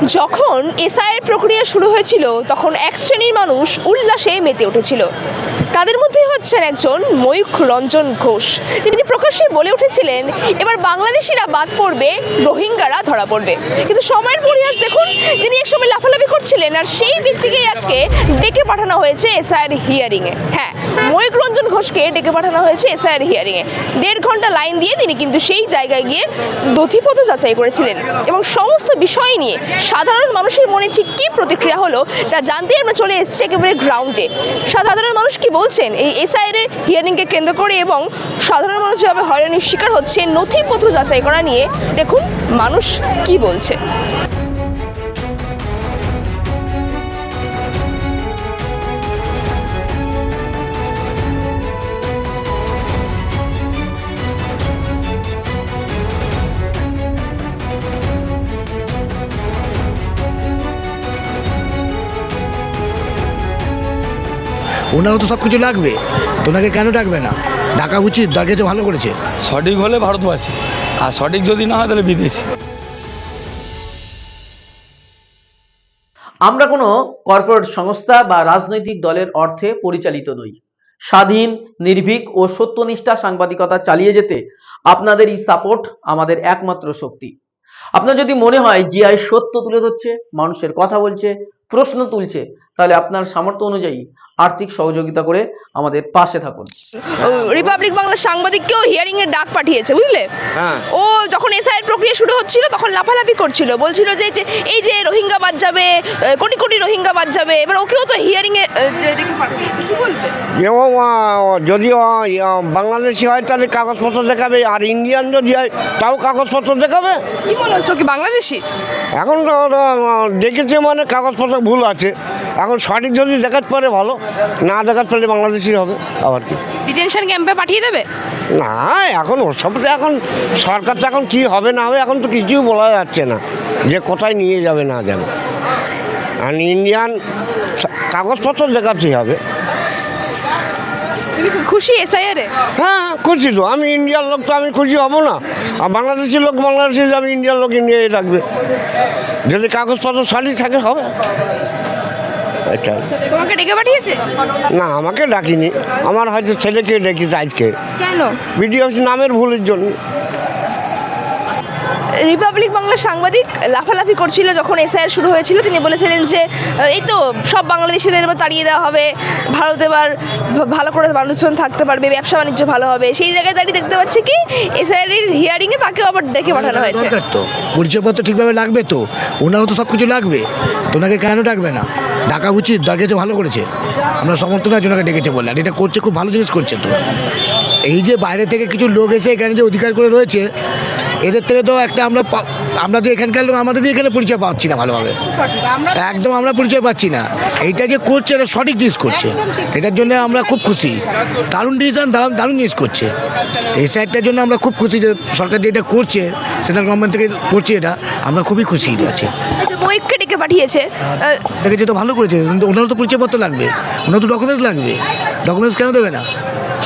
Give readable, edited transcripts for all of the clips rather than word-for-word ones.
যখন এসআইয়ের প্রক্রিয়া শুরু হয়েছিল তখন এক শ্রেণীর মানুষ উল্লাসে মেতে উঠেছিল। তাদের মধ্যে হচ্ছেন একজন ময়ূখ রঞ্জন ঘোষ। তিনি প্রকাশ্যে বলে উঠেছিলেন এবার বাংলাদেশিরা বাদ পড়বে, রোহিঙ্গারা ধরা পড়বে। কিন্তু সময়ের পরিহাস দেখুন, তিনি একসময় লাফালাফি করছিলেন আর সেই ব্যক্তিকেই আজকে ডেকে পাঠানো হয়েছে এসআইয়ের হিয়ারিংয়ে। হ্যাঁ, ময়ূখ রঞ্জন ঘোষকে ডেকে পাঠানো হয়েছে এসআইয়ের হিয়ারিংয়ে। 1.5 ঘন্টা লাইন দিয়ে তিনি কিন্তু সেই জায়গায় গিয়ে নথিপত্র যাচাই করেছিলেন এবং সমস্ত বিষয় নিয়ে সাধারণ মানুষের মনে ঠিক কী প্রতিক্রিয়া হলো তা জানতে আমরা চলে এসেছি একেবারে গ্রাউন্ডে। সাধারণ মানুষ কি বলছেন এই এসআইয়ের হিয়ারিংকে কেন্দ্র করে এবং সাধারণ মানুষ যেভাবে হয়রানির শিকার হচ্ছে নথিপত্র যাচাই করা নিয়ে, দেখুন মানুষ কি বলছে। ওনারও তো সব কিছু লাগবে, তোনাকে কেন ডাকবে না? ডাকা উচিত, ডাকেছে, ভালো করেছে। সঠিক হলে ভারতবাসী, আর সঠিক যদি না হয় তাহলে বিদেশি। আমরা কোনো কর্পোরেট সংস্থা বা রাজনৈতিক দলের অর্থে পরিচালিত নই। স্বাধীন, নির্ভীক ও সত্যনিষ্ঠা সাংবাদিকতা চালিয়ে যেতে আপনাদেরই সাপোর্ট আমাদের একমাত্র শক্তি। আপনার যদি মনে হয় জিআই সত্য তুলে ধরছে, মানুষের কথা বলছে, প্রশ্ন তুলছে, তাহলে আপনার সামর্থ্য অনুযায়ী আর্থিক সহযোগিতা করে আমাদের পাশে থাকুন। রিপাবলিক বাংলার সাংবাদিককেও হিয়ারিং এর ডাক পাঠিয়েছে, বুঝলে? ও যখন এসআইয়ের প্রক্রিয়া শুরু হচ্ছিল তখন লাফালাফি করছিল, বলছিল যে এই যে রোহিঙ্গা বাদ যাবে, কোটি কোটি রোহিঙ্গা বাদ যাবে। এবার ওকেও তো হিয়ারিং এ ডেকে পাঠিয়েছে, কি বলবে? এবং যদি বাংলাদেশি হয় তাহলে কাগজপত্র দেখাবে, আর ইন্ডিয়ান যদি হয় তাও কাগজপত্র দেখাবে। কি মনে হচ্ছে কি বাংলাদেশি? এখন দেখেছে মানে কাগজপত্র ভুল আছে, এখন সঠিক যদি দেখাতে পারে ভালো, না দেখাতে পারলে বাংলাদেশি হবে। আবার কি ডিটেনশন ক্যাম্পে পাঠিয়ে দেবে? না, এখন ওসব তো এখন সরকার তো এখন কী হবে না হবে এখন তো কিছুই বলা যাচ্ছে না যে কোথায় নিয়ে যাবে না যাবে। আর ইন্ডিয়ান কাগজপত্র দেখাতেই হবে। তুমি খুশি এসআইআর এ? হ্যাঁ, খুশি তো। আমি ইন্ডিয়ার লোক, তো আমি খুশি হব না? আর বাংলাদেশি লোক বাংলাদেশি যাবে, ইন্ডিয়ার লোক ইন্ডিয়ায় থাকবে। যদি কাগজপত্র সঠিক থাকে হবে। এটা তোমাকে ডেকে পাঠিয়েছে? না, আমাকে ডাকিনি, আমার হয়তো ছেলেকে ডেকেছে আজকে। কেন? ভিডিও নামের ভুলের জন্য। রিপাবলিক বাংলার সাংবাদিক লাফালাফি করছিল যখন এসআইআর শুরু হয়েছিল। তিনি বলেছিলেন যে এই তো সব বাংলাদেশিদের এবার তাড়িয়ে দেওয়া হবে, ভারত এবার ভালো করে মানুষজন থাকতে পারবে, ব্যবসা বাণিজ্য ভালো হবে। সেই জায়গায় দাঁড়িয়ে দেখতে পাচ্ছি কি এসআইআর এর হিয়ারিংয়ে তাকেও আবার ডেকে পাঠানো হয়েছে। তো পরিচয়পত্র ঠিকভাবে লাগবে, তো ওনারও তো সব কিছু লাগবে, তোনাকে কেন ডাকবে না? ডাকা উচিত, ডাকেছে, ভালো করেছে। আমরা সমর্থন আছে ওনাকে ডেকেছে বলে, আর এটা করছে, খুব ভালো জিনিস করছে। তো এই যে বাইরে থেকে কিছু লোক এসে এখানে যে অধিকার করে রয়েছে, এদের থেকে তো একটা আমরা তো এখানকার লোক, আমাদের এখানে পরিচয় পাচ্ছি না ভালোভাবে, একদম আমরা পরিচয় পাচ্ছি না। এইটা যে করছে এটা সঠিক জিনিস করছে, এটার জন্য আমরা খুব খুশি। দারুণ ডিসিশন, দারুণ জিনিস করছে। এই সাইডটার জন্য আমরা খুব খুশি যে সরকার যেটা করছে, সেন্ট্রাল গভর্নমেন্ট থেকে করছে, এটা আমরা খুবই খুশি আছি। ময়ূখকে ডেকে পাঠিয়েছে, ডেকেছে তো ভালো করেছে, কিন্তু ওনারও তো পরিচয়পত্র লাগবে, ওনার তো ডকুমেন্টস লাগবে। ডকুমেন্টস কেন দেবে না?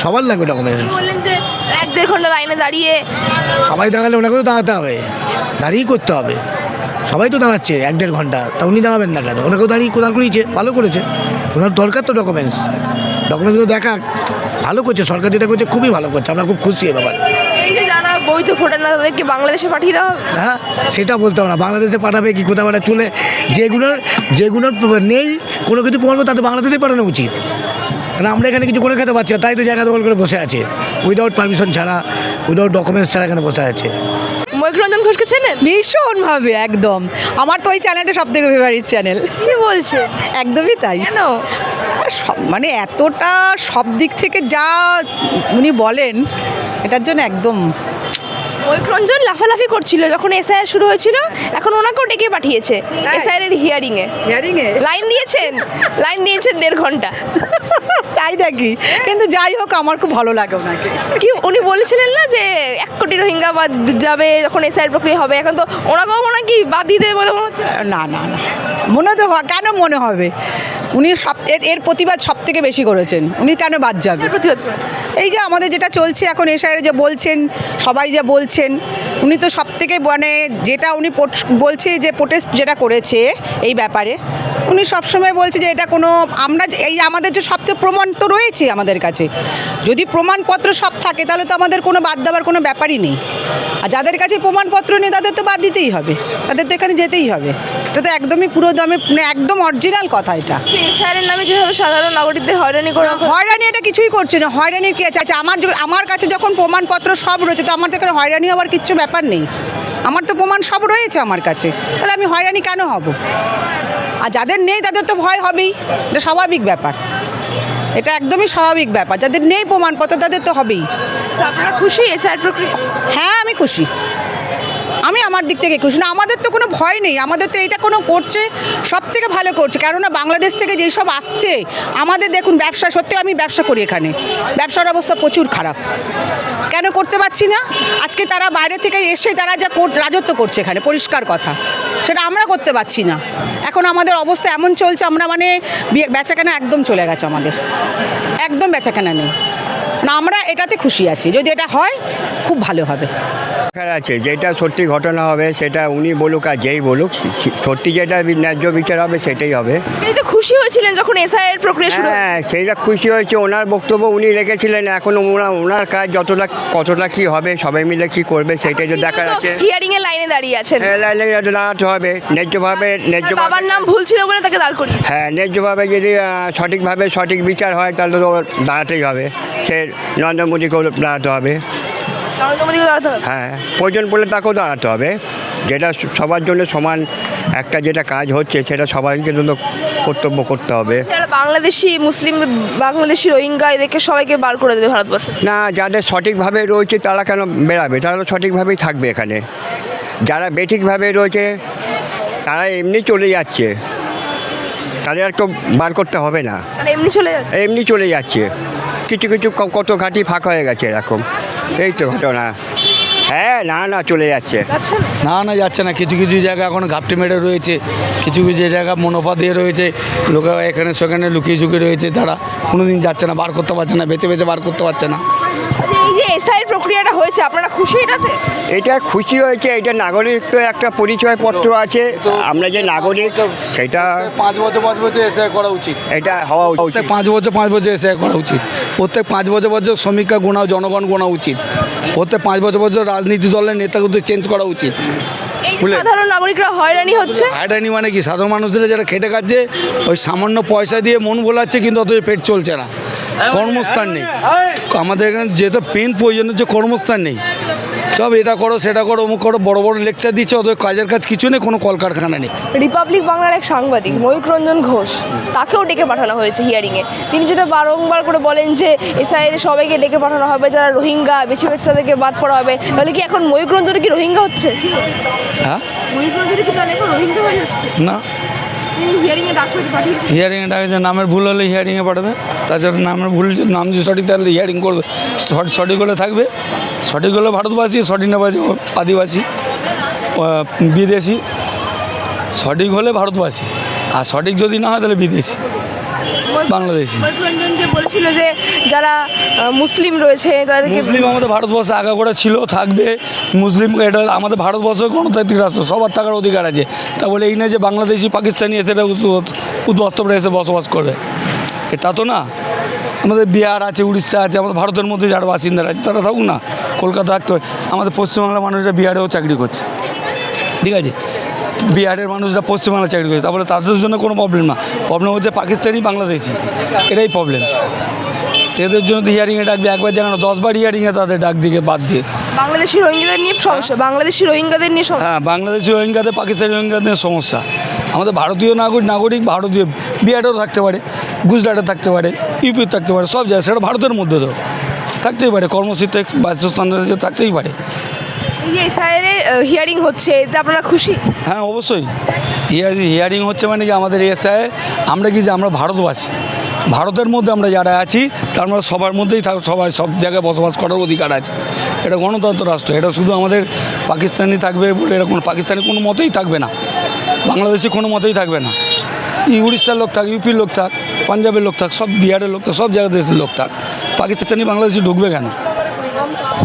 সবার লাগবে ডকুমেন্টস। বললেন যে 1.5 ঘন্টা লাইনে দাঁড়িয়ে সবাই দাঁড়ালে ওনাকেও দাঁড়াতে হবে, দাঁড়িয়েই করতে হবে। সবাই তো দাঁড়াচ্ছে 1.5 ঘন্টা, তা উনি দাঁড়াবেন না কেন? ওনাকেও দাঁড়িয়ে কোদাল করিয়েছে, ভালো করেছে। ওনার দরকার তো ডকুমেন্টসগুলো দেখাক, ভালো করছে সরকার, যেটা করছে খুবই ভালো করছে, আমরা খুব খুশি এ ব্যাপারে। এই যে যারা বৈধ ভোটার না তাদেরকে বাংলাদেশে পাঠিয়ে দেওয়া হবে? হ্যাঁ, সেটা বলতে হবে না, বাংলাদেশে পাঠাবে কি কোথাও চলে, যেগুলোর নেই কোনো কিছু প্রমাণ, তাদের বাংলাদেশে পাঠানো উচিত। কারণ আমরা এখানে কিছু করে খেতে পারছি না, তাই তো জায়গা দখল করে বসে আছে, উইদাউট পারমিশন ছাড়া, উইদাউট ডকুমেন্টস ছাড়া এখানে বসে আছে। ময়ূখ রঞ্জন ঘোষকে চেনেন? ভীষণভাবে, একদম। আমার তো ওই চ্যানেলটা সব থেকে ফেভারিট চ্যানেল। কি বলছে? একদমই তাই। কেন? মানে এতটা সব দিক থেকে যা উনি বলেন, এটার জন্য একদম। ময়ূখ রঞ্জন লাফালাফি করছিল যখন এসআইআর শুরু হয়েছিল, এখন ওনাকেও ডেকে পাঠিয়েছে এসআইআর এর হিয়ারিংয়ে। লাইন দিয়েছেন 1.5 ঘন্টা। তাই নাকি? কিন্তু যাই হোক, আমার খুব ভালো লাগে ওনাকে। কি উনি বলেছিলেন না যে 1 কোটি রোহিঙ্গা বাদ যাবে যখন এসআইআর প্রক্রিয়া হবে, এখন তো ওনাকেও মনে কি বাদ দিয়ে দেবে বলে মনে হচ্ছে? না না না, মনে তো কেন মনে হবে? উনি এর প্রতিবাদ সব থেকে বেশি করেছেন। উনি কেন বাদ যাবে? এর প্রতিবাদ করেছে। এই যে আমাদের যেটা চলছে এখন এসআইয়ের যে বলছেন, সবাই যে বলছেন, উনি তো সব থেকে মানে যেটা উনি বলছে যে প্রোটেস্ট যেটা করেছে এই ব্যাপারে, উনি সবসময় বলছে যে এটা কোনো আমরা এই আমাদের যে সব থেকে প্রমাণ তো রয়েছে আমাদের কাছে, যদি প্রমাণপত্র সব থাকে তাহলে তো আমাদের কোনো বাদ দেওয়ার কোনো ব্যাপারই নেই। আর যাদের কাছে প্রমাণপত্র নেই তাদের তো বাদ দিতেই হবে, তাদের তো এখানে যেতেই হবে। এটা তো একদমই পুরো দমে মানে একদম অরিজিনাল কথা এটা। এসআইয়ের নামে যেভাবে সাধারণ নাগরিকদের হয়রানি করা হয়, হয়রানি এটা কিছুই করছে না, হয়রানির কি আছে? আচ্ছা আমার কাছে যখন প্রমাণপত্র সব রয়েছে তো আমার তো এখানে হয়রানি হওয়ার কিচ্ছু ব্যাপার নেই, আমার তো প্রমাণ সব রয়েছে আমার কাছে, তাহলে আমি হয়রানি কেন হব? আর যাদের নেই তাদের তো ভয় হবেই, এটা স্বাভাবিক ব্যাপার, এটা একদমই স্বাভাবিক ব্যাপার। যাদের নেই প্রমাণপত্র তাদের তো হবেই। আচ্ছা, আপনারা খুশি এসআইয়ের প্রক্রিয়া? হ্যাঁ আমি খুশি, আমি আমার দিক থেকে খুশি। না আমাদের তো কোনো ভয় নেই, আমাদের তো এটা কোনো করছে সব থেকে ভালো করছে, কেননা বাংলাদেশ থেকে যেই সব আসছে আমাদের দেখুন ব্যবসা, সত্যি আমি ব্যবসা করি এখানে, ব্যবসার অবস্থা প্রচুর খারাপ। কেন করতে পারছি না? আজকে তারা বাইরে থেকে এসে তারা যা রাজত্ব করছে এখানে, পরিষ্কার কথা, সেটা আমরা করতে পারছি না। এখন আমাদের অবস্থা এমন চলছে, আমরা মানে বেচাকেনা একদম চলে গেছে আমাদের, একদম বেচাকেনা নেই। না আমরা এটাতে খুশি আছি, যদি এটা হয় খুব ভালো হবে। দেখার আছে যেটা সত্যি ঘটনা হবে সেটা উনি বলুক আর যেই বলুক, সত্যি যেটা ন্যায্য বিচার হবে সেটাই হবে। তিনি তো খুশি হয়েছিলেন যখন এসআইয়ের প্রক্রিয়া শুরু হয়েছে। হ্যাঁ সেইটা খুশি হয়েছে, ওনার বক্তব্য উনি রেখেছিলেন, এখন ওনার কাজ যতটা কতটা কী হবে, সবাই মিলে কী করবে সেটাই তো দেখার আছে। হিয়ারিং এর লাইনে দাঁড়িয়ে আছেন, হ্যাঁ দাঁড়াতে হবে ন্যায্যভাবে, বাবার নাম ভুল ছিল বলে তাকে দাঁড় করিয়ে। হ্যাঁ ন্যায্যভাবে যদি সঠিকভাবে সঠিক বিচার হয় তাহলে তো দাঁড়াতেই হবে, সে নরেন্দ্র মোদীকেও দাঁড়াতে হবে। নরেন্দ্র মোদীকে দাঁড়াতে হবে। হ্যাঁ প্রয়োজন পড়লে তাকেও দাঁড়াতে হবে, যেটা সবার জন্য সমান একটা যেটা কাজ হচ্ছে সেটা সবাইকে জন্য কর্তব্য করতে হবে। যারা বাংলাদেশি মুসলিম, বাংলাদেশি রোহিঙ্গা এদেরকে সবাইকে বার করে দেবে ভারতবর্ষ। না যাদের সঠিকভাবে রয়েছে তারা কেন বেরাবে, তারা তো সঠিকভাবেই থাকবে এখানে। যারা বেঠিকভাবে রয়েছে তারা এমনি চলে যাচ্ছে, তাদের আর তো বার করতে হবে না, মানে এমনি চলে যাচ্ছে। এমনি চলে যাচ্ছে। কিছু কিছু কত ঘাঁটি ফাঁকা হয়ে গেছে এরকম, এই তো ঘটনা। হ্যাঁ না চলে যাচ্ছে। যাচ্ছেন? না যাচ্ছে না, কিছু কিছু জায়গা এখন ঘাপটি মেরে রয়েছে, কিছু কিছু জায়গা মুনাফা দিয়ে রয়েছে, লোকে এখানে সেখানে লুকিয়ে ঝুঁকিয়ে রয়েছে, তারা কোনো দিন যাচ্ছে না, বার করতে পারছে না, বেছে বেছে বার করতে পারছে না। এই যে এসআইয়ের প্রক্রিয়াটা হয়েছে, আপনারা খুশি এটাতে? এটা খুশি হয়েছে, এটা নাগরিক তো একটা পরিচয়পত্র আছে, আমরা যে নাগরিক সেটা 5 বছর এসআই করা উচিত, এটা হওয়া উচিত। প্রত্যেক 5 বছর এসআই করা উচিত, প্রত্যেক 5 বছর শ্রমিকরা গোনা, জনগণ গোনা উচিত, প্রত্যেক 5 বছর রাজনীতি দলের নেতাগুলো চেঞ্জ করা উচিত। এই যে সাধারণ নাগরিকরা হয়রানি হচ্ছে, হয়রানি মানে কি, সাধারণ মানুষদের যারা খেটে খাচ্ছে ওই সামান্য পয়সা দিয়ে মন ভোলাচ্ছে, কিন্তু অত পেট চলছে না, কর্মস্থান নেই। আমাদের এখানে যেটা পেন প্রয়োজন হচ্ছে কর্মস্থান নেই, সব এটা করো সেটা করো অমুক করো, বড় বড় লেকচার দিচ্ছে, ওদের কাজের কাজ কিছু নেই, কোনো কলকারখানা নেই। রিপাবলিক বাংলার এক সাংবাদিক ময়ূখ রঞ্জন ঘোষ, তাকেও ডেকে পাঠানো হয়েছে হিয়ারিংয়ে। তিনি যেটা বারংবার করে বলেন যে এসআইয়ের সবাইকে ডেকে পাঠানো হবে, যারা রোহিঙ্গা বেছে বেছে তাদেরকে বাদ পড়া হবে। তাহলে কি এখন ময়ূখ রঞ্জন কি রোহিঙ্গা হচ্ছে? হ্যাঁ ময়ূখ রঞ্জন কি তাহলে এখন রোহিঙ্গা হয়ে যাচ্ছে? না, হিয়ারিংয়ে ডাক্তার পাঠিয়েছে, হিয়ারিংয়ে ডাকছে, নামের ভুল হলে হিয়ারিংয়ে পাঠাবে, তাছাড়া নামের ভুল নাম যে সঠিক তাহলে হিয়ারিং করবে, সঠিক হলে থাকবে, সঠিক হলে ভারতবাসী, সঠিক না বাসী আদিবাসী বিদেশি, সঠিক হলে ভারতবাসী, আর সঠিক যদি না হয় তাহলে বিদেশি বাংলাদেশি। ময়ূখ রঞ্জন যে বলেছিল যে যারা মুসলিম রয়েছে তাদেরকে, মুসলিম আমাদের ভারতবর্ষে আগাগোড়া ছিল, থাকবে। মুসলিম এটা আমাদের ভারতবর্ষ গণতান্ত্রিক রাষ্ট্র, সবার থাকার অধিকার আছে। তা বলে এই না যে বাংলাদেশি পাকিস্তানি এসে উদ্বাস্তবরা এসে বসবাস করবে, এটা তো না। আমাদের বিহার আছে, উড়িষ্যা আছে, আমাদের ভারতের মধ্যে যারা বাসিন্দারা আছে তারা থাকুক না, কলকাতা থাকতে হয়। আমাদের পশ্চিমবাংলার মানুষরা বিহারেও চাকরি করছে, ঠিক আছে, বিহারের মানুষরা পশ্চিমবাংলা চাকরি করছে, তারপরে তাদের জন্য কোনো প্রবলেম না। প্রবলেম হচ্ছে পাকিস্তানি বাংলাদেশি, এটাই প্রবলেম। এদের জন্য তো হিয়ারিংয়ে ডাকবে, একবার জানানো 10 বার হিয়ারিংয়ে তাদের ডাক দিকে বাদ দিয়ে। বাংলাদেশি রোহিঙ্গাদের নিয়ে সমস্যা, বাংলাদেশি রোহিঙ্গাদের নিয়ে সমস্যা। হ্যাঁ বাংলাদেশি রোহিঙ্গাদের, পাকিস্তানি রোহিঙ্গাদের সমস্যা। আমাদের ভারতীয় নাগরিক ভারতীয় বিহারেও থাকতে পারে, গুজরাটে থাকতে পারে, ইউপিতে থাকতে পারে, সব জায়গায়, সেটা ভারতের মধ্যে তো থাকতেই পারে, কর্মসূচিতে বাসস্থান থাকতেই পারে। এই যে এসআইয়ের হিয়ারিং হচ্ছে, এতে আপনারা খুশি? হ্যাঁ অবশ্যই, হিয়ারিং হচ্ছে মানে কি আমাদের এসআই, আমরা কি যে আমরা ভারতবাসী, ভারতের মধ্যে আমরা যারা আছি তার আমরা সবার মধ্যেই সবাই সব জায়গায় বসবাস করার অধিকার আছে। এটা গণতন্ত্র রাষ্ট্র, এটা শুধু আমাদের পাকিস্তানি থাকবে বলে এরকম, পাকিস্তানি কোনো মতেই থাকবে না, বাংলাদেশি কোনো মতেই থাকবে না। উড়িষ্যার লোক থাক, ইউপির লোক থাক, পাঞ্জাবের লোক থাক, সব বিহারের লোক থাক, সব জায়গাতে দেশের লোক থাক, পাকিস্তানি বাংলাদেশি ঢুকবে কেন?